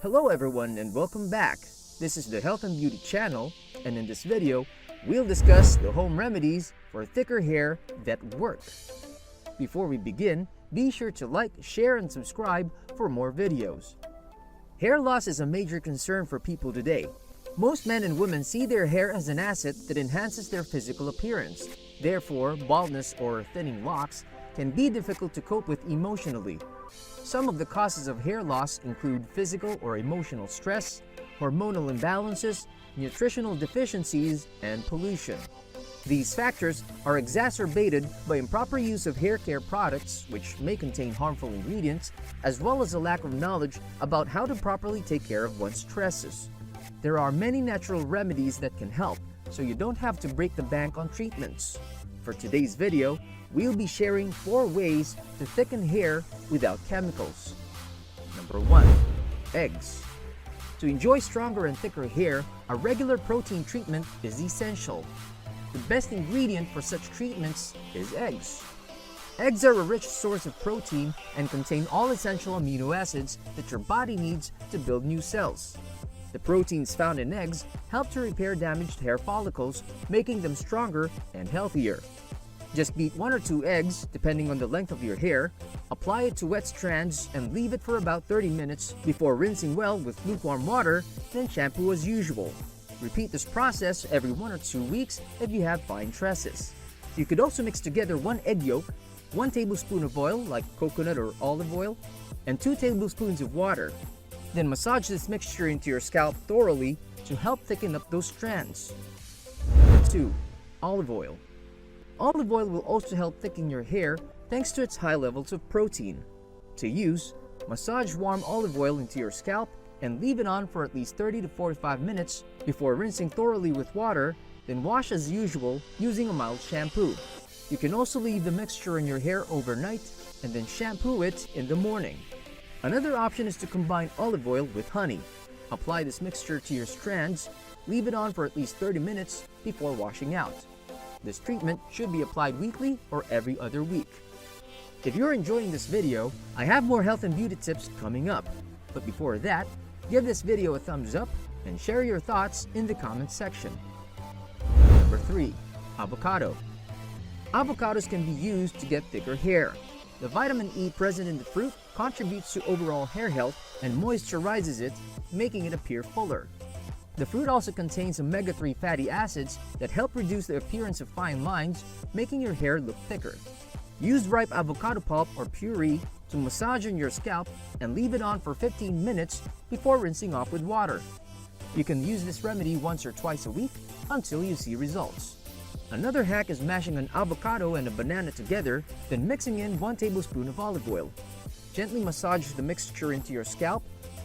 Hello everyone and welcome back. This is the Health and Beauty channel, and in this video, we'll discuss the home remedies for thicker hair that work. Before we begin, be sure to like, share, and subscribe for more videos. Hair loss is a major concern for people today. Most men and women see their hair as an asset that enhances their physical appearance. Therefore, baldness or thinning locks can be difficult to cope with emotionally. Some of the causes of hair loss include physical or emotional stress, hormonal imbalances, nutritional deficiencies, and pollution. These factors are exacerbated by improper use of hair care products, which may contain harmful ingredients, as well as a lack of knowledge about how to properly take care of one's stresses. There are many natural remedies that can help, so you don't have to break the bank on treatments. For today's video, we'll be sharing 4 ways to thicken hair without chemicals. Number 1. Eggs. To enjoy stronger and thicker hair, a regular protein treatment is essential. The best ingredient for such treatments is eggs. Eggs are a rich source of protein and contain all essential amino acids that your body needs to build new cells. The proteins found in eggs help to repair damaged hair follicles, making them stronger and healthier. Just beat 1 or 2 eggs, depending on the length of your hair, apply it to wet strands, and leave it for about 30 minutes before rinsing well with lukewarm water, then shampoo as usual. Repeat this process every 1 or 2 weeks if you have fine tresses. You could also mix together 1 egg yolk, 1 tablespoon of oil like coconut or olive oil, and 2 tablespoons of water. Then massage this mixture into your scalp thoroughly to help thicken up those strands. Number 2. Olive oil. Olive oil will also help thicken your hair thanks to its high levels of protein. To use, massage warm olive oil into your scalp and leave it on for at least 30 to 45 minutes before rinsing thoroughly with water, then wash as usual using a mild shampoo. You can also leave the mixture in your hair overnight and then shampoo it in the morning. Another option is to combine olive oil with honey. Apply this mixture to your strands, leave it on for at least 30 minutes before washing out. This treatment should be applied weekly or every other week. If you're enjoying this video, I have more health and beauty tips coming up. But before that, give this video a thumbs up and share your thoughts in the comments section. Number 3. Avocado. Avocados can be used to get thicker hair. The vitamin E present in the fruit contributes to overall hair health and moisturizes it, making it appear fuller. The fruit also contains omega-3 fatty acids that help reduce the appearance of fine lines, making your hair look thicker. Use ripe avocado pulp or puree to massage on your scalp and leave it on for 15 minutes before rinsing off with water. You can use this remedy once or twice a week until you see results. Another hack is mashing an avocado and a banana together, then mixing in 1 tablespoon of olive oil. Gently massage the mixture into your scalp,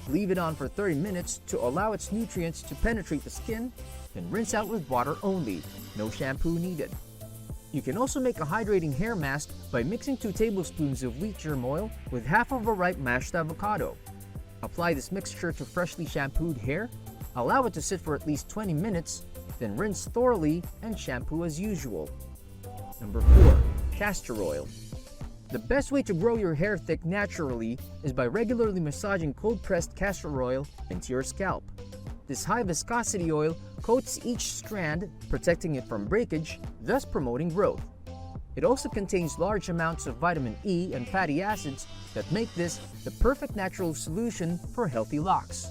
leave it on for 30 minutes to allow its nutrients to penetrate the skin, then rinse out with water only, no shampoo needed. You can also make a hydrating hair mask by mixing 2 tablespoons of wheat germ oil with half of a ripe mashed avocado. Apply this mixture to freshly shampooed hair, allow it to sit for at least 20 minutes, then rinse thoroughly and shampoo as usual. Number 4. Castor oil. The best way to grow your hair thick naturally is by regularly massaging cold-pressed castor oil into your scalp. This high viscosity oil coats each strand, protecting it from breakage, thus promoting growth. It also contains large amounts of vitamin E and fatty acids that make this the perfect natural solution for healthy locks.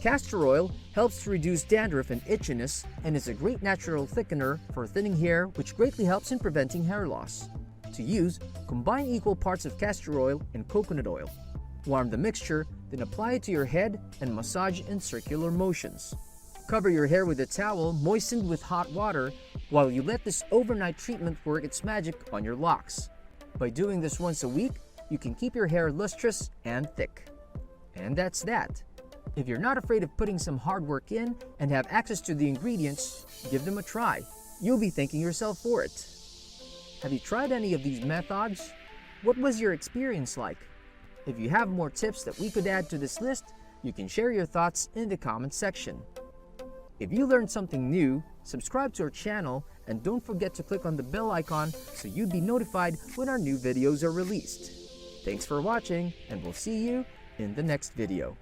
Castor oil helps to reduce dandruff and itchiness and is a great natural thickener for thinning hair, which greatly helps in preventing hair loss. To use, combine equal parts of castor oil and coconut oil. Warm the mixture, then apply it to your head and massage in circular motions. Cover your hair with a towel moistened with hot water while you let this overnight treatment work its magic on your locks. By doing this once a week, you can keep your hair lustrous and thick. And that's that. If you're not afraid of putting some hard work in and have access to the ingredients, give them a try. You'll be thanking yourself for it. Have you tried any of these methods? What was your experience like? If you have more tips that we could add to this list, you can share your thoughts in the comments section. If you learned something new, subscribe to our channel and don't forget to click on the bell icon so you'd be notified when our new videos are released. Thanks for watching, and we'll see you in the next video.